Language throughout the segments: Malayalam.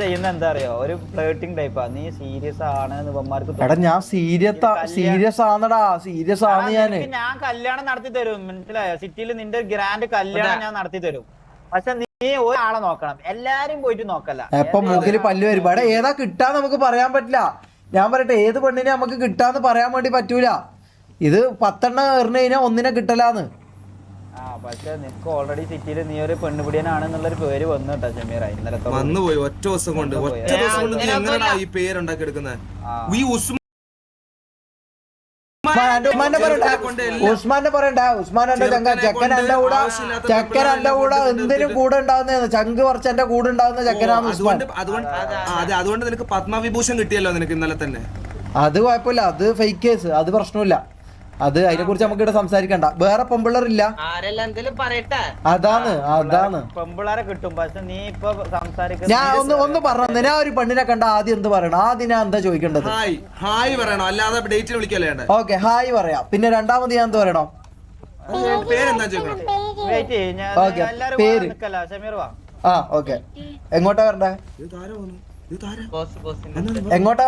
ചെയ്യുന്ന എന്താ അറിയോ, ഒരു ഫ്ലേട്ടിംഗ് ടൈപ്പാ. നീ സീരിയസ് ആണ് എടാ ഞാൻ സീരിയസ് ആണെടാ, സീരിയസ് ആണ് ഞാൻ കല്യാണം നടത്തി തരും, മനസ്സിലായോ? സിറ്റിയിൽ നിന്റെ ഗ്രാൻഡ് കല്യാണം ഞാൻ നടത്തി തരും. പക്ഷെ നീ ഒരാളെ നോക്കണം, എല്ലാരും പോയിട്ട് നോക്കല്ല. എപ്പൊ മൂക്കില് പല്ല് വരും. എടാ ഏതാ കിട്ടാൻ നമുക്ക് പറയാൻ പറ്റില്ല. ഞാൻ പറയട്ടെ, ഏത് പെണ്ണിനെ നമുക്ക് കിട്ടാന്ന് പറയാൻ വേണ്ടി പറ്റൂല. ഇത് 10 എറിഞ്ഞു കഴിഞ്ഞാൽ ഒന്നിനെ കിട്ടലാന്ന്. പക്ഷെ നിനക്ക് ഓൾറെഡി സിറ്റിയിൽ നീ ഒരു പെണ്ണുപിടിയനാണെന്നുള്ളൊരു പേര് വന്നു കേട്ടോ ഷമീറ. ഇന്നലെ വന്നുപോയി ഒറ്റ ദിവസം കൊണ്ട് ഈ പേരുണ്ടാക്കി എടുക്കുന്നത്. ഉസ്മാനെ പറയണ്ട. ഉസ്മാൻ എന്റെ ചെക്കൻ എന്റെ കൂടെ എന്തിനും കൂടെ ഉണ്ടാവുന്ന ചങ്ക് കുറച്ച് എന്റെ കൂടെ ഉണ്ടാവുന്ന ചെക്കനാണ് ഉസ്മാൻ. അതുകൊണ്ട് നിനക്ക് പത്മവിഭൂഷൺ കിട്ടിയല്ലോ നിനക്ക് ഇന്നലെ തന്നെ. അത് കുഴപ്പമില്ല, അത് ഫേക്ക് കേസ്, അത് പ്രശ്നമില്ല. അത് അതിനെ കുറിച്ച് നമുക്ക് ഇവിടെ സംസാരിക്കണ്ട. വേറെ പെമ്പിള്ളർ ഇല്ല, അതാണ് പെമ്പിള്ളാരെ കിട്ടും. പക്ഷെ നീ ഇപ്പൊ ഞാൻ ഒന്ന് പറഞ്ഞു. ഞാൻ ഒരു പെണ്ണിനെ കണ്ട ആദ്യം എന്ത് പറയണം? ആദ്യം ഞാൻ എന്താ ചോദിക്കേണ്ടത്? ഹായ് പറയണോ, അല്ലാതെ ഡേറ്റിൽ വിളിക്കല്ലേ? ഓക്കെ, ഹായ് പറയാം. പിന്നെ രണ്ടാമത് ഞാൻ എന്ത് പറയണം? പേരെന്താ ചോദിക്കണം? പേര്. ഓക്കെ, എങ്ങോട്ടാ വരണ്ടേ? എങ്ങോട്ടാ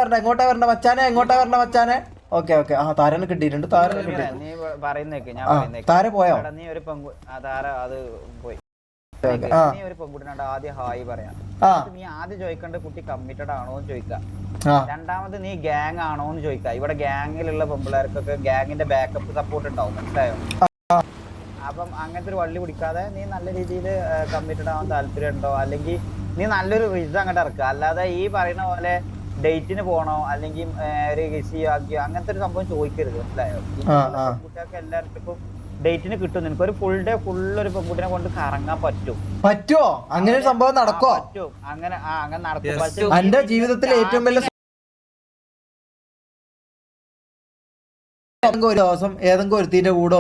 വരണ്ട മച്ചാനെ? Okay okay. താരനെ കിട്ടിയിട്ടുണ്ട്. നീ പറയുന്നേക്ക്, ഞാൻ താര പോയോ? നീ ഒരു അത് പോയി. നീ ഒരു പെൺകുട്ടിനോട് ആദ്യം ഹായ് പറയാം. നീ ആദ്യം ചോദിക്കേണ്ട കുട്ടി കമ്മിറ്റഡ് ആണോ എന്ന് ചോദിക്കാം. രണ്ടാമത് നീ ഗ്യാങ് ആണോ എന്ന് ചോദിക്കാം. ഇവിടെ ഗ്യാങ്ങിലുള്ള പെൺപിള്ളേർക്കൊക്കെ ഗ്യാങ്ങിന്റെ ബാക്കപ്പ് സപ്പോർട്ട് ഉണ്ടാവും, മനസ്സിലായോ? അപ്പം അങ്ങനത്തെ ഒരു വള്ളി പിടിക്കാതെ നീ നല്ല രീതിയിൽ കമ്മിറ്റഡ് ആവാൻ താല്പര്യം ഉണ്ടോ, അല്ലെങ്കിൽ നീ നല്ലൊരു റിസ് അങ്ങോട്ട് ഇറക്കുക. അല്ലാതെ ഈ പറയുന്ന പോലെ ഡേറ്റിന് പോണോ അല്ലെങ്കിൽ ഒരു കിസി ആക്കിയോ അങ്ങനത്തെ ഒരു സംഭവം ചോദിക്കരുത്, മനസ്സിലായോ? പെൺകുട്ടികൾക്ക് എല്ലാവർക്കും ഡേറ്റിന് കിട്ടും. നിനക്ക് ഒരു ഫുൾ ഡേ ഒരു പെൺകുട്ടിനെ കൊണ്ട് കറങ്ങാൻ പറ്റുമോ? അങ്ങനെ ഒരു സംഭവം നടക്കോ? പറ്റും, അങ്ങനെ നടക്കും. എന്റെ ജീവിതത്തിൽ ഏറ്റവും വലിയ ഒരു ദിവസം ഏതെങ്കിലും ഒരുത്തിന്റെ കൂടെ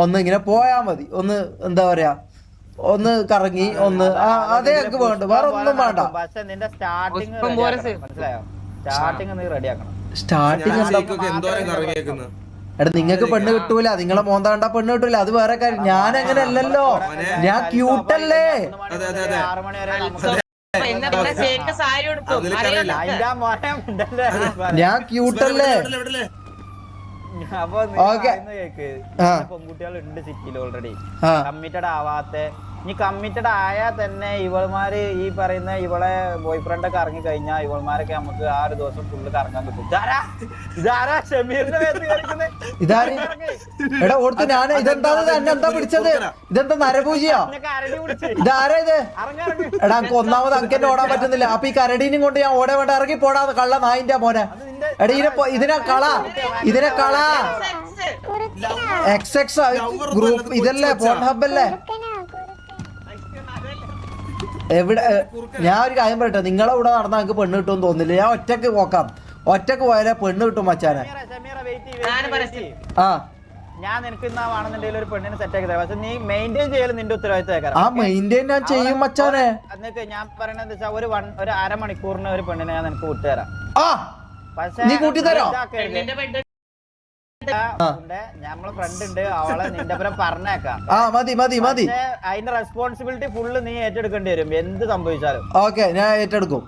ഒന്ന് ഇങ്ങനെ പോയാ മതി. ഒന്ന് എന്താ പറയാ, ഒന്ന് കറങ്ങി അതേ എനിക്ക് വേണ്ട, വേറെ ഒന്നും വേണ്ട. പക്ഷെ നിന്റെ മനസ്സിലായോ? സ്റ്റാർട്ടിങ് നീ റെഡിയാക്കണം. എടാ നിങ്ങക്ക് പെണ്ണ് കിട്ടൂല, നിങ്ങളെ മോന്ത കണ്ട പെണ്ണ് കിട്ടൂല, അത് വേറെ കാര്യം. ഞാൻ അങ്ങനെ അല്ലല്ലോ, ഞാൻ ക്യൂട്ടല്ലേ. ഞാൻ ക്യൂട്ടല്ലേ. അപ്പൊ പെൺകുട്ടികളുണ്ട് സിറ്റിയിൽ ഓൾറെഡി കമ്മിറ്റഡ് ആവാത്ത. നീ കമ്മിറ്റഡ് ആയാൽ തന്നെ ഇവൾമാര് ഈ പറയുന്ന ഇവളെ ബോയ് ഫ്രണ്ടൊക്കെ ഇറങ്ങി കഴിഞ്ഞാൽ ഇവൾമാരൊക്കെ നമുക്ക് ആ ഒരു ദിവസം ഫുള്ള് കറങ്ങാൻ കിട്ടും. ഇതാരാ ഷമീറിന്റെ ഇതെന്താ പിടിച്ചത്? ഇതെന്താ നരപൂജയോ? ഇതാരാ ഇത്? എടാ എനിക്ക് ഒന്നാമത് അങ്കന്നെ ഓടാൻ പറ്റുന്നില്ല. അപ്പൊ ഈ കരടീനും കൊണ്ട് ഞാൻ ഓടെ വേണ്ട, ഇറങ്ങി പോടാ കള്ള നായിന്റെ മോനെ. എടാ ഇതിനെ കള എക്സ് ഗ്രൂപ്പ് ഇതല്ലേ, പോൺ ഹബല്ലേ? എവിടെ? ഞാൻ ഒരു കാര്യം പറയട്ടെ, നിങ്ങളെ കൂടെ നടന്നാൽ എനിക്ക് പെണ്ണ് കിട്ടുമെന്ന് തോന്നില്ല. ഞാൻ ഒറ്റക്ക് പോക്കാം, ഒറ്റക്ക് പോയാലേ പെണ്ണ് കിട്ടും മച്ചാനെ. ഞാൻ നിനക്ക് ഇന്നാണെന്നുണ്ടെങ്കിൽ ഒരു പെണ്ണിനെ സെറ്റ് ആക്കി തരാം. പക്ഷെ നീ മെയിൻറ്റെയിൻ ചെയ്യലും നിന്റെ ഉത്തരവാദിത്തം. മെയിൻറ്റെയിൻ ഞാൻ ചെയ്യും മച്ചാനെ. എന്നിട്ട് ഞാൻ പറയണത് വെച്ചാൽ ഒരു അരമണിക്കൂറിന് ഒരു പെണ്ണിനെ ഞാൻ നിനക്ക് വിട്ടുതരാം. നീ കൂട്ടി തരോ? നമ്മളെ ഫ്രണ്ട് ഉണ്ട്, അവളെ നിന്റെ പരം പറഞ്ഞേക്കാം. മതി. അതിന്റെ റെസ്പോൺസിബിലിറ്റി ഫുള്ള് നീ ഏറ്റെടുക്കേണ്ടി വരും, എന്ത് സംഭവിച്ചാലും. ഓക്കെ, ഞാൻ ഏറ്റെടുക്കും.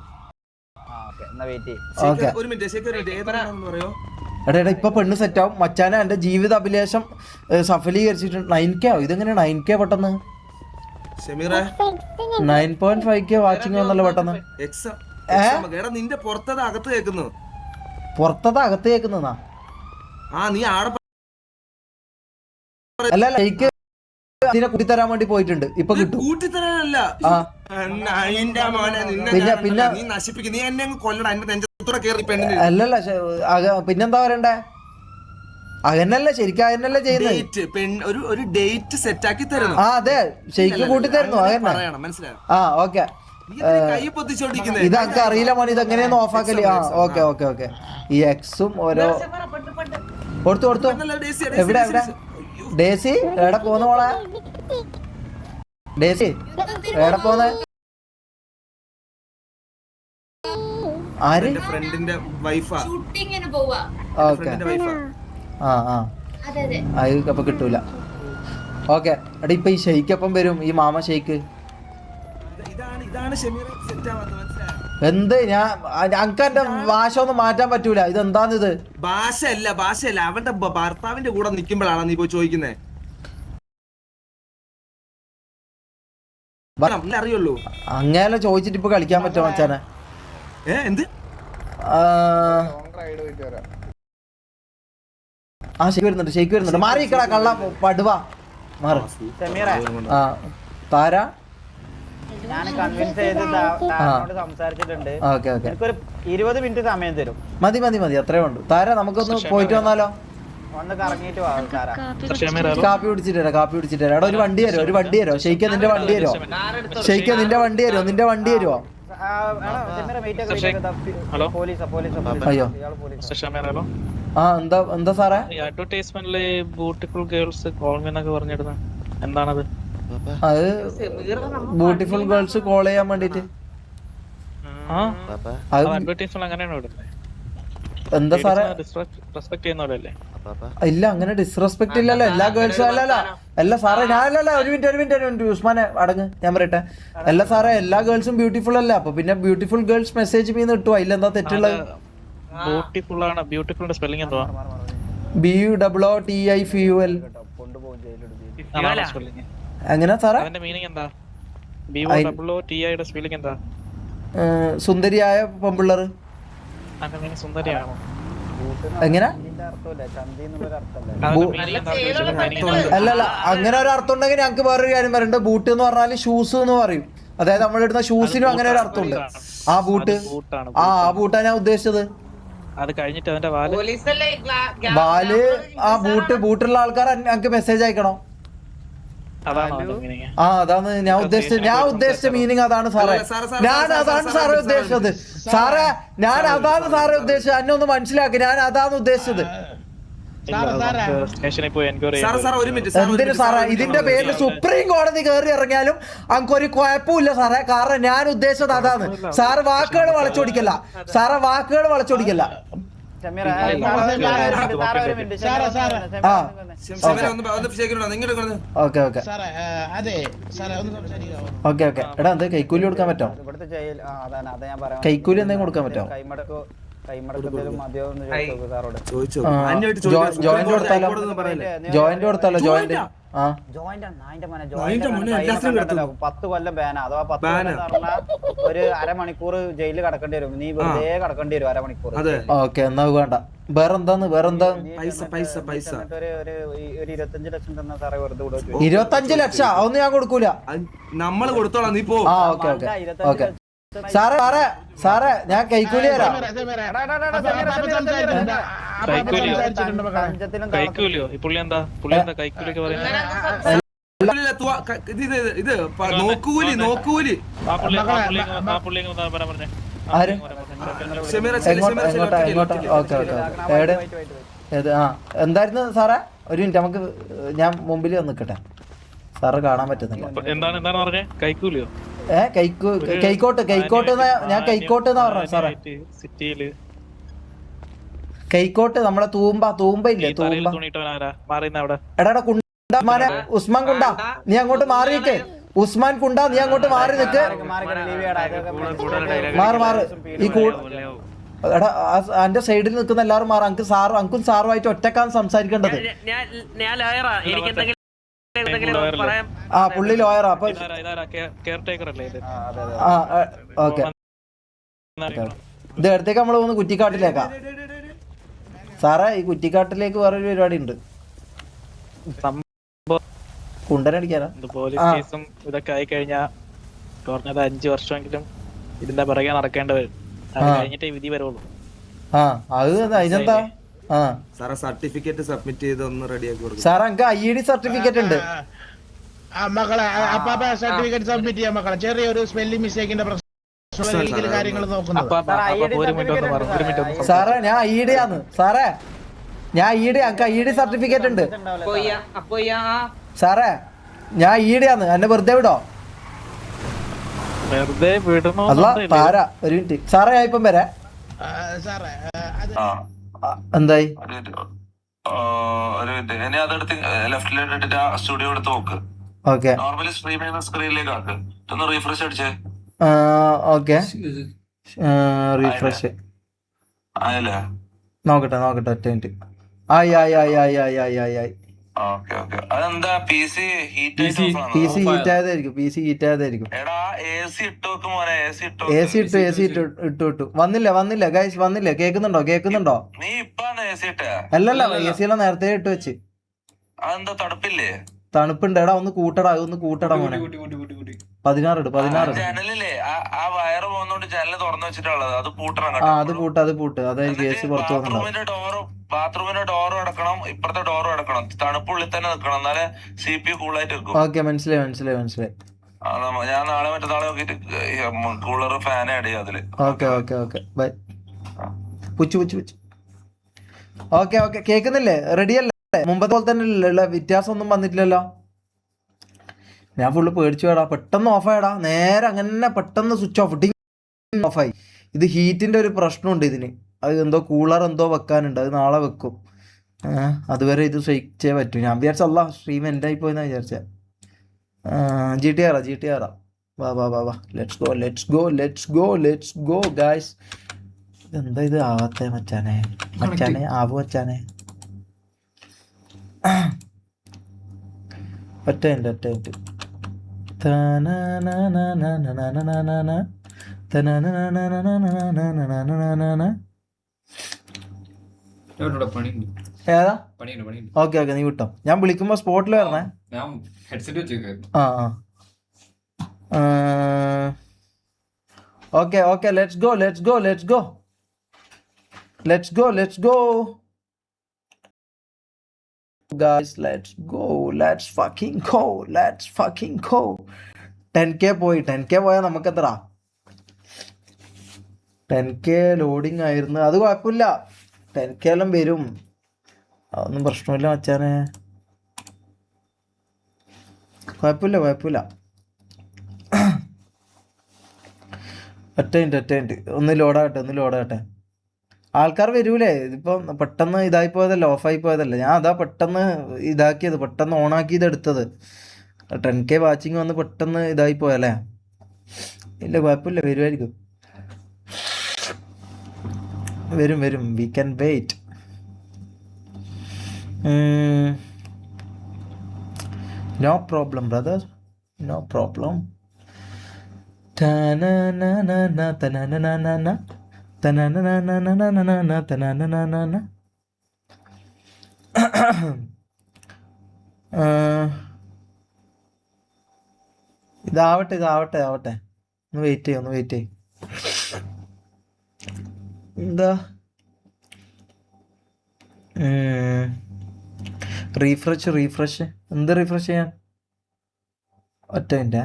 എടാ ഇപ്പൊ പെണ്ണ് സെറ്റ് ആവും മച്ചാനെ. എന്റെ ജീവിത അഭിലാഷം സഫലീകരിച്ചിട്ടുണ്ട്. 9K ആവും. ഇതെങ്ങനെ 9K പെട്ടെന്ന്? 9.5K വാച്ചിങ് വന്നല്ലോ പെട്ടെന്ന്. നിന്റെ പുറത്തത് അകത്ത് കേൾക്കുന്നതാ? അല്ല എനിക്ക് ഇതിനെ കൂട്ടിത്തരാൻ വേണ്ടി പോയിട്ടുണ്ട്. ഇപ്പൊ കിട്ടും. അല്ലല്ല, പിന്നെന്താ പറയണ്ടേ? അങ്ങനല്ലേ ശരിക്കും, അങ്ങനല്ലേ ചെയ്യുന്നത്. ഒരു ഡേറ്റ് സെറ്റ് ആക്കി തരുന്നു. അതെ, ശരിക്കും കൂട്ടിത്തരുന്നു. മനസ്സിലായോ? ഓക്കെ. ഇത് എനിക്ക് അറിയില്ല മോനെ, ഇതെങ്ങനെയാന്ന് ഓഫാക്കല്. ഓക്കെ. ഈ എക്സും ഓരോ കൊടുത്തു. എവിടെ ഡേസി? എവിടെ പോന്ന മോളെ? ഡേസി എവിടെ പോന്ന? ആര്? ഫ്രണ്ടിന്റെ വൈഫാ. ഓക്കെ. അപ്പൊ കിട്ടൂല. ഓക്കെ. എടാ ഇപ്പൊ ഈ ഷെയ്ക്കൊപ്പം വരും, ഈ മാമ ഷെയ്ക്ക്. ഇതാണ് ഷമീർ സെറ്റ് ആവാത്തത്, മനസ്സിലായോ? എന്ത് ഞങ്ങക്ക് എന്റെ ഭാഷ ഒന്നും മാറ്റാൻ പറ്റൂല. ഇത് എന്താണിത്? ഭാഷയല്ല അവന്റെ ഭർത്താവിന്റെ കൂടെ നിക്കുമ്പോഴാണ് നീ പോയി ചോദിക്കുന്നേ. അറിയുള്ളൂ അങ്ങനെ ചോദിച്ചിട്ട് ഇപ്പൊ കളിക്കാൻ പറ്റുമോ മച്ചാനെ? എന്ത് ഷെയ്ക്ക് വരുന്നുണ്ട്. മാറിക്കടാ കള്ള പടുവാ മാറി. ആ താര ഞാൻ കൺവിൻസ് ചെയ്ത് താരനോട് സംസാരിച്ചിട്ടുണ്ട്. എനിക്കൊരു 20 മിനിറ്റ് സമയം തരും. മതി അത്രേ ഉണ്ട്. താര നമുക്കൊന്ന് പോയിട്ട് വന്നാലോ? ഒന്ന് കറങ്ങിട്ട് വാ താര. കാപ്പി കുടിച്ചിട്ട് വരാം. എടാ ഒരു വണ്ടി തരോ? ഷെയ്ക്ക് നിന്റെ വണ്ടി തരോ? നിന്റെ വണ്ടി തരുവോ? അയ്യോ ആ എന്താ സാറേ? അഡ്വർടൈസ്മെന്റില് ബ്യൂട്ടിഫുൾ ഗേൾസ് കോൾ മീ എന്നൊക്കെ പറഞ്ഞിരുന്നു. എന്താണത്? അത് ബ്യൂട്ടിഫുൾ ഗേൾസ് കോൾ ചെയ്യാൻ വേണ്ടിട്ട്. അഡ്വർടൈസ്മെന്റ് അങ്ങനെയാണോ ഇടുന്നത്? എന്താ സാറേ? റെസ്പെക്ട് ചെയ്യുന്നവരല്ലേ? ഇല്ല അങ്ങനെ ഡിസ്റെസ്പെക്ട് ഇല്ലല്ലോ. എല്ലാ ഗേൾസും അല്ല സാറേ. ഞാനല്ല ഒരു മിനിറ്റ് ഉസ്മാനെ അടങ്ങ്, ഞാൻ പറയട്ടെ. അല്ല സാറേ, എല്ലാ ഗേൾസും ബ്യൂട്ടിഫുൾ അല്ല. അപ്പൊ പിന്നെ ബ്യൂട്ടിഫുൾ ഗേൾസ് മെസ്സേജ് മീന്ന് കിട്ടുവോ? അതിലെന്താ തെറ്റുള്ളത്? ബ്യൂട്ടിഫുൾ ആണ്. ബ്യൂട്ടിഫുളിന്റെ സ്പെല്ലിംഗ് എന്തുവാ? BUTIFUL. എങ്ങനെ സാറേ? അതിന്റെ മീനിങ് എന്താ? BUTIയുടെ സ്പെല്ലിംഗ് എന്താ? സുന്ദരിയായ പെമ്പിള്ളറ്. അതിന്റെ മീനിങ് സുന്ദരിയാണോ? എങ്ങനെ? അല്ലല്ല, അങ്ങനെ ഒരു അർത്ഥം ഉണ്ടെങ്കിൽ ഞങ്ങക്ക് വേറൊരു കാര്യം പറയുന്നുണ്ട്. ബൂട്ട് എന്ന് പറഞ്ഞാല് ഷൂസ് എന്ന് പറയും. അതായത് നമ്മളിടുന്ന ഷൂസിനും അങ്ങനെ ഒരു അർത്ഥമുണ്ട്. ആ ബൂട്ട് ബൂട്ടാ ഞാൻ ഉദ്ദേശിച്ചത്. അത് കഴിഞ്ഞിട്ട് അതിന്റെ വാല് ആ ബൂട്ടുള്ള ആൾക്കാർ ഞങ്ങക്ക് മെസ്സേജ് അയക്കണോ? അതാണ് ഞാൻ ഉദ്ദേശിച്ച മീനിങ്. അതാണ് സാറേ, അതാണ് സാറേ ഉദ്ദേശിച്ചത്. എന്നെ ഒന്ന് മനസ്സിലാക്കി. ഞാൻ അതാണ് ഉദ്ദേശിച്ചത്. എന്തിനു സാറേ? ഇതിന്റെ പേരിൽ സുപ്രീം കോടതി കയറി ഇറങ്ങിയാലും ഒരു കുഴപ്പമില്ല സാറേ. കാരണം ഞാൻ ഉദ്ദേശിച്ചത് അതാണ്. സാറ് വാക്കുകൾ വളച്ചൊടിക്കല്ല. ഓക്കെ. എടാ എന്ത് കൈക്കൂലി കൊടുക്കാൻ പറ്റോ? കൈക്കൂലി എന്തെങ്കിലും കൊടുക്കാൻ പറ്റോ? ജോയിന്റ് കൊടുത്താലോ? ജോയിന്റ് 10 കൊല്ലം ബാനാ. അഥവാ 10 കൊല്ലം ഒരു അരമണിക്കൂർ ജയിലിൽ കിടക്കേണ്ടി വരും. നീ വെറുതെ കിടക്കേണ്ടി വരും അരമണിക്കൂർ. ഓക്കെ, എന്നാ വേണ്ട. വേറെന്താ? പൈസ ഒരു 25 ലക്ഷം തന്ന സാറേ വെറുതെ വിടുക. 25 ലക്ഷം അതൊന്നും ഞാൻ കൊടുക്കൂല. നമ്മള് കൊടുത്തോളാം, നീ പോ. ഓക്കെ. സാറേ ഞാൻ കൈക്കൂലി തരാം. ഇത് നോക്കൂലി. എന്തായിരുന്നു സാറേ? ഒരു മിനിറ്റ്, നമുക്ക് ഞാൻ മുമ്പിൽ വന്ന് നിൽക്കട്ടെ. സാറ് കാണാൻ പറ്റുന്നില്ല. കൈക്കോട്ട് ഞാൻ കൈക്കോട്ട് എന്നാ പറഞ്ഞത് സാറേ. കൈക്കോട്ട് നമ്മളെ തൂമ്പ ഇല്ലേ? എടാ കുണ്ടാ, ഉസ്മാൻ കുണ്ട, നീ അങ്ങോട്ട് മാറി നിൽക്ക്. ഉസ്മാൻ കുണ്ട, നീ അങ്ങോട്ട് മാറി നിൽക്ക്. മാറ്. ഈ എടാ എന്റെ സൈഡിൽ നിൽക്കുന്ന എല്ലാവരും മാറും. അങ്കും സാറുമായിട്ട് ഒറ്റക്കാണ് സംസാരിക്കേണ്ടത്. പുള്ളി ലോയറാ. അപ്പൊ ഓക്കെ, ഇത് അടുത്തേക്ക് നമ്മള് പോകുന്നു കുറ്റിക്കാട്ടിലേക്കാ. സാറേ, ഈ കുറ്റിക്കാട്ടിലേക്ക് വേറൊരു പരിപാടി ഉണ്ട്. കുണ്ടനടിക്കാനാ? പോലീസ് കേസും ഇതൊക്കെ ആയി കഴിഞ്ഞാ കുറഞ്ഞത് 5 വർഷമെങ്കിലും ഇതിന്റെ പിറകെ നടക്കേണ്ടി വരും. അത് കഴിഞ്ഞിട്ടേ വിധി വരുള്ളൂ. അതിനെന്താ? സർട്ടിഫിക്കറ്റ് സബ്മിറ്റ് ചെയ്ത് ഒന്ന് റെഡിയാക്കി കൊടുക്കും. സാർ എനിക്ക് IED സർട്ടിഫിക്കറ്റ് ഉണ്ട്. മക്കളെ സർട്ടിഫിക്കറ്റ് സബ്മിറ്റ് ചെയ്യാം മക്കളെ. ചെറിയൊരു സ്പെല്ലിംഗ് മിസ്റ്റേക്കിന്റെ പ്രശ്നം കാര്യങ്ങൾ നോക്കുന്നത്. സാറേ ഞാൻ IED ആണ് സാറേ. എനിക്ക് IED സർട്ടിഫിക്കറ്റ് ഉണ്ട് സാറേ. ഞാൻ IED ആണ്. എന്നെ വെറുതെ വിടോ? അല്ല താര, ഒരു മിനിറ്റ് സാറേ, ഞാൻ ഇപ്പം വരാം. എന്തായി? ഓക്കെ. റീഫ്രഷ് നോക്കട്ടെ ഒറ്റ മിനിറ്റ്. ആയി പി സി ഹീറ്റ് ആയതായിരിക്കും. AC ഇട്ടു. വന്നില്ല ഗൈസ്, വന്നില്ല. കേക്കുന്നുണ്ടോ? അല്ലല്ല, AC എല്ലാം നേരത്തെ ഇട്ട് വെച്ച്. തണുപ്പുണ്ട്. എടാ ഒന്ന് കൂട്ടടാ മോനെ. 16 ഇട്. അത് പൂട്ട്. അതായത് AC പുറത്തു വന്നിട്ടുണ്ടാവും. ബാത്റൂമിന്റെ ഡോറും അടക്കണം, ഇപ്പുറത്തെ ഡോറും അടക്കണം. തണുപ്പുള്ളിൽ തന്നെ നിൽക്കണം, എന്നാലേ CPU കൂളായിട്ട് വെക്കും. ഓക്കെ, മനസ്സിലായി. ഞാൻ നാളെ മറ്റന്നാളെ നോക്കിട്ട് കൂളർ ഫാൻ ആഡ് ചെയ്യാം അതില്. Okay bye. പുച്ചു. ഓക്കെ കേക്കുന്നില്ലേ? റെഡി അല്ലേ? മുമ്പത്തെ പോലെ തന്നെ വ്യത്യാസം ഒന്നും വന്നിട്ടില്ലല്ലോ. ഞാൻ ഫുള്ള് പേടിച്ചു വേടാ. പെട്ടെന്ന് ഓഫായടാ. നേരെ അങ്ങനെ പെട്ടെന്ന് സ്വിച്ച് ഓഫായി. ഇത് ഹീറ്റിന്റെ ഒരു പ്രശ്നമുണ്ട് ഇതിന്. അത് എന്തോ കൂളർ എന്തോ വെക്കാനുണ്ട്. അത് നാളെ വെക്കും. അതുവരെ ഇത് സഹിച്ചേ പറ്റും. ഞാൻ വിചാരിച്ച സ്ട്രീം എൻ്റെ പോയെന്നാ വിചാരിച്ച. GTR വാ. Let's go guys. എന്താ ഇത് ആവാത്തെ മച്ചാനെ? ആവു മച്ചാനെ. ഒറ്റ മിനിറ്റ്. ഏതാ? ഓക്കെ നീ വിട്ടോ. ഞാൻ വിളിക്കുമ്പോ സ്പോട്ടിൽ വരണേ. Okay let's go guys, let's fucking go. 10K പോയാൽ നമുക്ക് എത്ര? 10K ലോഡിങ് ആയിരുന്നു. അത് കുഴപ്പമില്ല, 10K എല്ലാം വരും. അതൊന്നും പ്രശ്നമില്ല മച്ചാനെ. കുഴപ്പമില്ല. ഒറ്റ മിനിറ്റ്. ഒന്ന് ലോഡാകട്ടെ. ആൾക്കാർ വരൂലേ? ഇതിപ്പം പെട്ടെന്ന് ഇതായി പോയതല്ല, ഓഫായി പോയതല്ല. ഞാൻ അതാ പെട്ടെന്ന് ഇതാക്കിയത്, പെട്ടെന്ന് ഓണാക്കിയത് എടുത്തത്. 10K വാച്ചിങ് വന്ന് പെട്ടെന്ന് ഇതായി പോയല്ലേ. ഇല്ല കുഴപ്പമില്ല, വരുമായിരിക്കും. വരും. We can wait. No problem brother, no problem. ഇതാവട്ടെ. ഒന്ന് വെയിറ്റ് ചെയ്യ്. എന്താ റീഫ്രഷ്? എന്ത് റീഫ്രഷ് ചെയ്യാൻ? ഒറ്റ മിനിറ്റ്.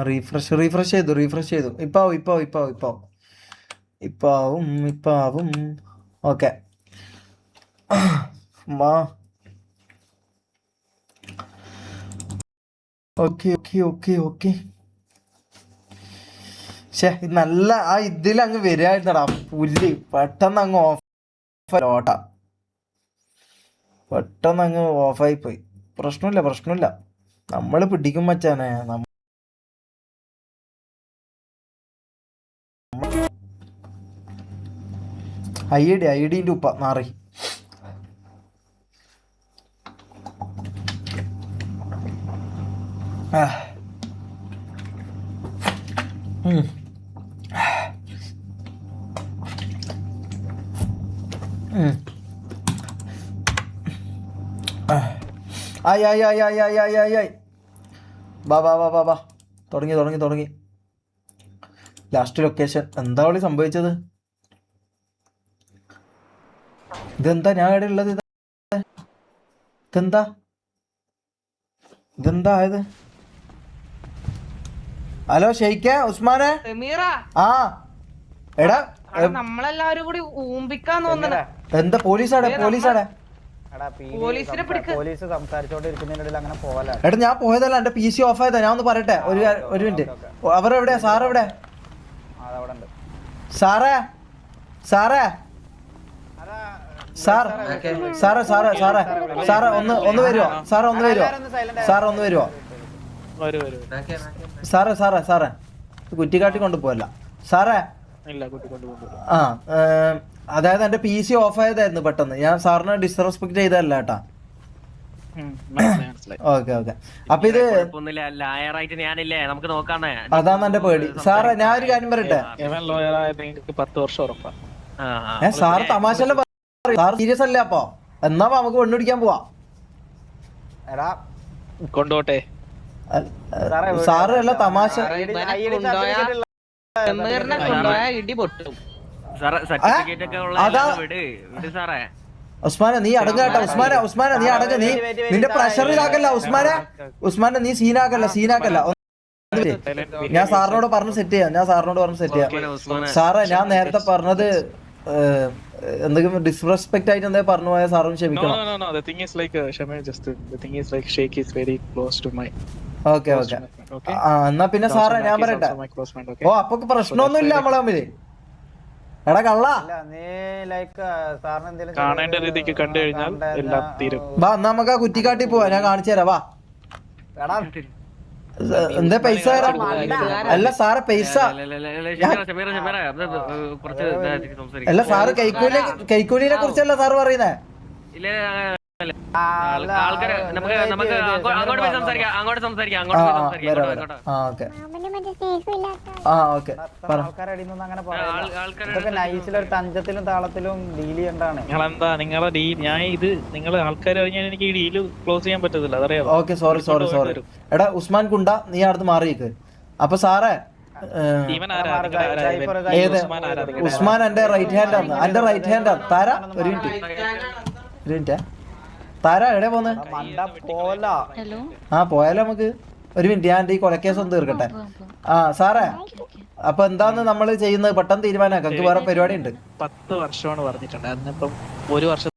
റീഫ്രഷ് ചെയ്തു. ഇപ്പാവും. ഓക്കെ. ഇത് നല്ല ഇതിലങ്ങ് വരികയായിരുന്നടാ പുല്ല്. പെട്ടെന്ന് അങ്ങ് ഓഫായി പോയി. പ്രശ്നമില്ല. നമ്മള് പിടിക്കും മച്ചാനെ. ഐഡിന്റെ ഉപ്പ നാറി. ബാ. തുടങ്ങി. Last location. എന്താ വിളി സംഭവിച്ചത്? ഇതെന്താ ഞാൻ ഇവിടെ ഉള്ളത്? ഇതെന്താ ആയത്? ഹലോ ഷെയ്ഖേ, ഉസ്മാനെ. ആ എടാ, നമ്മളെല്ലാരും കൂടി ഊമ്പിക്കാൻ തോന്നണ. എന്താ പോലീസാടെ? പോലീസ് സംസാരിച്ചോണ്ടിരിക്കുന്നതിനിടയിൽ അങ്ങനെ പോവല. എടാ ഞാൻ പോയതല്ല, എന്റെ PC ഓഫ് ആയതാ. ഞാൻ ഒന്ന് പറയട്ടെ, ഒരു മിനിറ്റ്. അവരെവിടെയാ? സാറെവിടെ? സാറേ സാറേ സാറേ സാറേ സാറേ സാറേ ഒന്ന് വരുവോ സാറേ ഒന്ന് വരുവോ സാറേ ഒന്ന് വരുവോ സാറേ സാറേ സാറേ കുറ്റിക്കാട്ടി കൊണ്ടുപോയല്ല സാറേ. ആ അതായത് എന്റെ PC ഓഫ് ആയതായിരുന്നു പെട്ടെന്ന്. ഞാൻ സാറിനെ ഡിസ്റെസ്പെക്ട് ചെയ്തതല്ല കേട്ടാ. Okay okay. അപ്പൊ ഇത് അതാണ് എന്റെ പേടി. സാറേ ഞാൻ ഒരു കാര്യം പറയട്ടെ, സാറ് തമാശല്ല സാർ സീരിയസ് അല്ലേ? അപ്പൊ എന്നാ നമുക്ക് പെണ്ണുപിടിക്കാൻ പോവാ. കൊണ്ടോട്ടെ സാറ് അല്ല തമാശ. ഉസ്മാനെ നീ അടങ്ങ കേട്ടോ. ഉസ്മാനെ നീ അടങ്ങ. നീ നിന്റെ പ്രഷറിലാക്കല്ല ഉസ്മാനെ നീ സീനാക്കല്ല. ഞാൻ സാറിനോട് പറഞ്ഞ് സെറ്റ് ചെയ്യാം. സാറേ ഞാൻ നേരത്തെ പറഞ്ഞത് എന്തെങ്കിലും ഡിസ്റെസ്പെക്ട് ആയിട്ട് എന്തെങ്കിലും പറഞ്ഞു പോയാൽ സാറും ക്ഷമിക്കണം. Okay okay. എന്നാ പിന്നെ സാറേ ഞാൻ പറയട്ടെ. ഓ അപ്പൊ പ്രശ്നമൊന്നും ഇല്ല നമ്മളെ തമ്മില്. എടാ കള്ള വാ നമുക്ക് ആ കുറ്റിക്കാട്ടി പോവാ. ഞാൻ കാണിച്ചു തരാം. വാ എന്താ പൈസ തരാം. അല്ല സാറ് പൈസ അല്ല സാറ് കൈക്കൂലിനെ കുറിച്ചല്ല സാറ് പറയുന്നേ. തഞ്ചത്തിലും താളത്തിലും ഡീൽ ചെയ്യണ്ടാണ്. നിങ്ങളെന്താ നിങ്ങളെ ഞാൻ ഇത് നിങ്ങള് ആൾക്കാർ കഴിഞ്ഞാൽ എനിക്ക് ഈ ഡീല് ക്ലോസ് ചെയ്യാൻ പറ്റത്തില്ല, അതറിയാം. Okay sorry. എടാ ഉസ്മാൻ കുണ്ട നീ അടുത്ത് മാറിയേക്ക്. അപ്പൊ സാറേ ഏത് ഉസ്മാൻ എന്റെ റൈറ്റ് ഹാൻഡ് ആണ്. എന്റെ റൈറ്റ് ഹാൻഡ് ആണ്. താര ഒരു മിനിറ്റ് താര എവിടെ പോന്ന്? ആ പോയാലോ നമുക്ക്. ഒരു മിനിറ്റ് ഞാൻ ഈ കൊലക്കേസ് ഒന്ന് തീർക്കട്ടെ. ആ സാറേ അപ്പൊ എന്താന്ന് നമ്മള് ചെയ്യുന്നത് പെട്ടെന്ന് തീരുമാനമാക്കാം. നമുക്ക് വേറെ പരിപാടി ഉണ്ട്. 10 വർഷമാണ് പറഞ്ഞിട്ടുണ്ട്. അതിനിപ്പം 1 വർഷം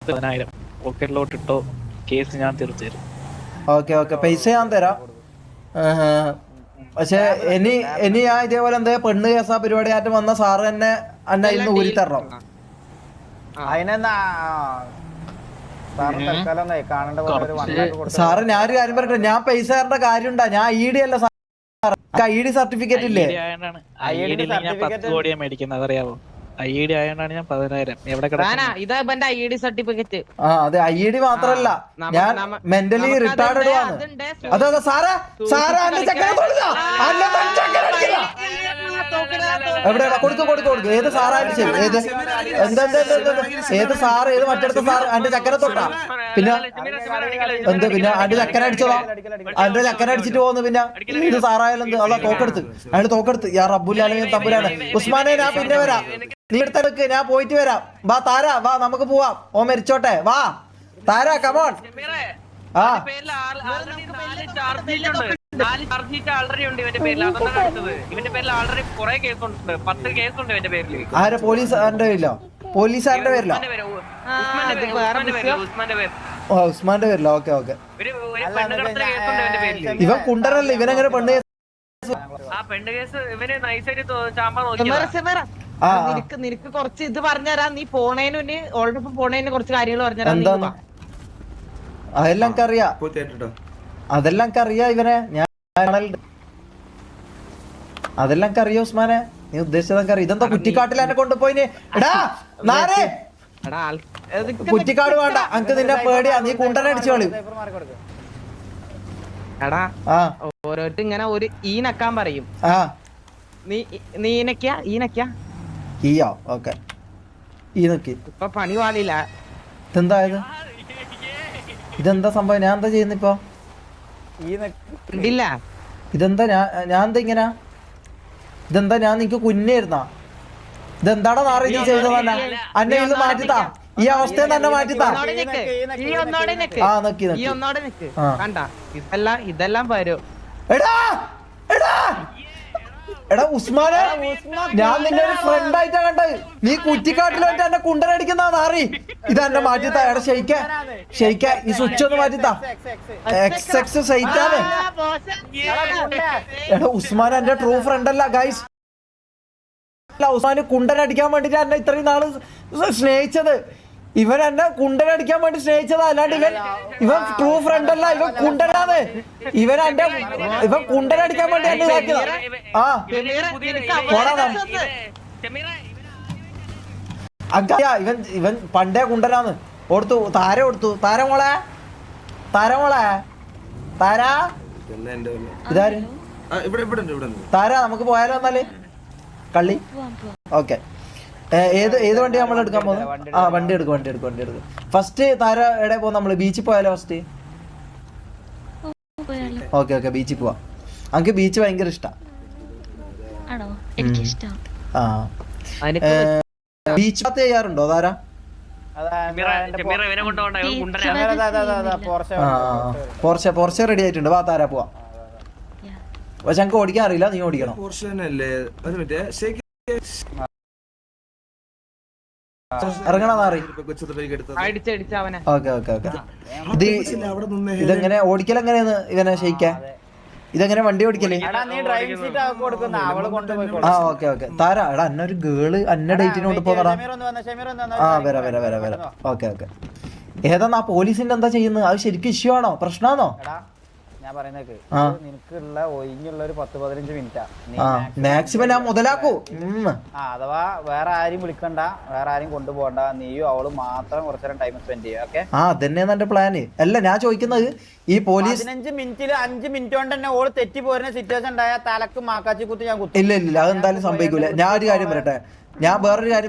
10,000 പോക്കറ്റിലോട്ട് ഇട്ടോ, കേസ് ഞാൻ തീർച്ചു തരും. ഓക്കെ പൈസ ഞാൻ തരാം. പക്ഷെ ഇനി ഞാൻ ഇതേപോലെ എന്താ പെണ്ണ് കേസാ പരിപാടി ആയിട്ട് വന്ന സാറ് തന്നെ എന്നെ ഇന്ന് ഊരി തരണം. അതിനെന്താ സാറ് ഞാനൊരു കാര്യം പറയട്ടെ, ഞാൻ പൈസ തരേണ്ട കാര്യമുണ്ടാ? ഞാൻ ID അല്ല സാർ, ID സർട്ടിഫിക്കറ്റ് ഇല്ലേ? ഞാൻ 10 കോടിയാ മേടിക്കുന്നത്, അതറിയാവോ? ID ആയതുകൊണ്ടാണ് ഞാൻ 10,000. എവിടെ സർട്ടിഫിക്കറ്റ്. ആ അതെ ID മാത്രല്ല, ഞാൻ മെന്റലി റിട്ടാർഡ് ആണ്. അതെ സാറേ എന്റെ ചക്കര എവിടെയാ കൊടുക്കും. ഏത് സാറായാലും ശരി. ഏത് സാറ് ഏത് മറ്റടുത്ത സാറ് എന്റെ ചക്കര തൊട്ടാ പിന്നെ എന്ത് പിന്നെ എന്റെ ചക്കര അടിച്ചതാ. എന്റെ ചക്കര അടിച്ചിട്ട് പോകുന്നു. പിന്നെ ഏത് സാറായാലും എന്ത് അതാ അയാൾ തോക്കെടുത്ത് യാ റബ്ബുല്ലാലും തമ്പുരാണ്. ഉസ്മാനെ ഞാൻ പിന്നെ വരാം. നീ എടുത്തെടുക്ക്, ഞാൻ പോയിട്ട് വരാം. വാ താര വാ നമുക്ക് പോവാം. ഓ മരിച്ചോട്ടെ. വാ താര കമോൺ. ആ ആരെ പോലീസുകാരന്റെ പേരിലോ? പോലീസുകാരന്റെ പേരിലോ? ഉസ്മാന്റെ പേരിലോ? ഓക്കെ. ഇവൻ കുണ്ടനല്ലേ, ഇവനെങ്ങനെ പെണ്ണ് നിനക്ക് കുറച്ച് ഇത് പറഞ്ഞുതരാം. നീ പോണേന് ഓൾറെഡി പോണേന് കുറച്ച് കാര്യങ്ങൾ പറഞ്ഞുതരാം. എന്താന്ന് അതെല്ലാം എനിക്കറിയാം. അതെല്ലാം എനിക്കറിയാം. ഇവനെ ഞാൻ അതെല്ലാം എനിക്കറിയാം. ഉസ്മാനെ നീ ഉദ്ദേശിച്ചതൊക്കെ അറിയാം. ഇതെന്താ കുറ്റിക്കാട്ടിൽ എന്നെ കൊണ്ടുപോയിന്? എടാ നാരേ കുറ്റിക്കാട് വേണ്ട, എനിക്ക് നിന്നെ പേടിയാ. നീ കുണ്ടനെ അടിച്ചു കളി. എടാ ഓരോരുത്തർ ഇങ്ങനെ ഒരു നക്കാൻ പറയും. നീ ഓക്കെ ഇപ്പൊ പണി പാടില്ല. ഇതെന്തായത്? ഇതെന്താ സംഭവം? ഞാൻ എന്താ ചെയ്യുന്നിപ്പോ? ഇതെന്താ ഞാൻ എന്താ ഇങ്ങനെ? ഇതെന്താ ഞാൻ നിനക്ക് കുഞ്ഞായിരുന്നാ? ഇതെന്താടാ നാറി നീ ചെയ്തത്? തന്നെ അന്നെ ഇത് മാറ്റിത്താ. ഈ അവസ്ഥയിൽ തന്നെ മാറ്റിത്താ. ഇതെല്ലാം വരും. എടാ ഉസ്മാനെ, ഞാൻ നിന്നെ ഒരു ഫ്രണ്ട് ആയിട്ടാ കണ്ടത്. നീ കുറ്റിക്കാട്ടിലോട്ട് എന്നെ കുണ്ടനടിക്കുന്ന നാറി. ഇത് എന്നെ മാറ്റിത്താ. എടാ ഷെയ്ക്ക ഈ സ്വിച്ച് ഒന്ന് മാറ്റിത്താ. XX സൈറ്റാണ്. എടാ ഉസ്മാൻ എന്റെ ട്രൂ ഫ്രണ്ട് അല്ല ഗൈസ്. ഉസ്മാന് കുണ്ടനടിക്കാൻ വേണ്ടിട്ട് എന്നെ ഇത്രയും നാള് സ്നേഹിച്ചത്. ഇവൻ എന്നെ കുണ്ടനടിക്കാൻ വേണ്ടി സ്നേഹിച്ചതാ, അല്ലാണ്ട് ഇവൻ ട്രൂ ഫ്രണ്ട് അല്ല, ഇവൻ കുണ്ടനാണ്. ഇവൻ കുണ്ടനടിക്കാൻ വേണ്ടി എന്നെ ഇതാക്കിയതാ. ആ ഇവൻ പണ്ടേ കുണ്ടനാന്ന്. കൊടുത്തു താര കൊടുത്തു. താരമോളെ താര ഇതാര് താര, നമുക്ക് പോയാലോ എന്നാല് കള്ളി. ഓക്കെ, ഏത് വണ്ടി നമ്മൾ എടുക്കാൻ പോകുന്നത്? ആ വണ്ടി എടുക്കും. ഫസ്റ്റ് താര എവിടെ പോകും? നമ്മള് ബീച്ചിൽ പോയാലോ ഫസ്റ്റ്? ഓക്കെ ബീച്ചിൽ പോവാം. നമുക്ക് ബീച്ച് ഭയങ്കര ഇഷ്ടം. ആ ബീച്ച് ഭാഗത്ത് ചെയ്യാറുണ്ടോ താര? പോർഷെ റെഡി ആയിട്ടുണ്ട്. വാ താര പോവാം. പക്ഷെ ഞങ്ങൾക്ക് ഓടിക്കാൻ അറിയില്ല, നീ ഓടിക്കണം. ഇറങ്ങണം നാറി. ഓക്കെ ഇതെങ്ങനെ ഓടിക്കൽ എങ്ങനെയാന്ന് ഇവനെ ഷെയ്ക്കാൻ? ഇതെങ്ങനെ വണ്ടി ഓടിക്കല്? ആ ഓക്കെ താര എടാ അന്നൊരു ഗേള് അന്ന ഡേറ്റിന് കൊണ്ട് പോന്നടാ. ആ വരാം. ഓക്കെ ഏതാ പോലീസിന്റെ എന്താ ചെയ്യുന്നത്? അത് ശരിക്കും ഇഷ്യൂ ആണോ, പ്രശ്നമാണോ? ഞാൻ പറയുന്നത് നിനക്കുള്ള ഒഴിഞ്ഞുള്ള ഒരു 10-15 മിനിറ്റാ മാക്സിമം ഞാൻ മുതലാക്കൂ. അഥവാ വേറെ ആരും വിളിക്കണ്ട, വേറെ ആരും കൊണ്ടുപോകണ്ട, നീയും അവളും മാത്രം കുറച്ചേരം ടൈം സ്പെൻഡ് ചെയ്യുക. ഓക്കെ അതന്നെയാണ് എന്റെ പ്ലാന്. അല്ല ഞാൻ ചോദിക്കുന്നത് ഈ പോലീസ് 15 മിനിറ്റിൽ 5 മിനിറ്റ് കൊണ്ട് തന്നെ ഓള് തെറ്റി പോരുന്ന സിറ്റുവേഷൻ ഉണ്ടായ തലക്ക് മാക്കാച്ചി കുത്തി ഞാൻ കുത്തി. ഇല്ല അതെന്തായാലും സംഭവിക്കൂല. ഞാൻ ഒരു കാര്യം പറയട്ടെ, ഞാൻ വേറൊരു കാര്യം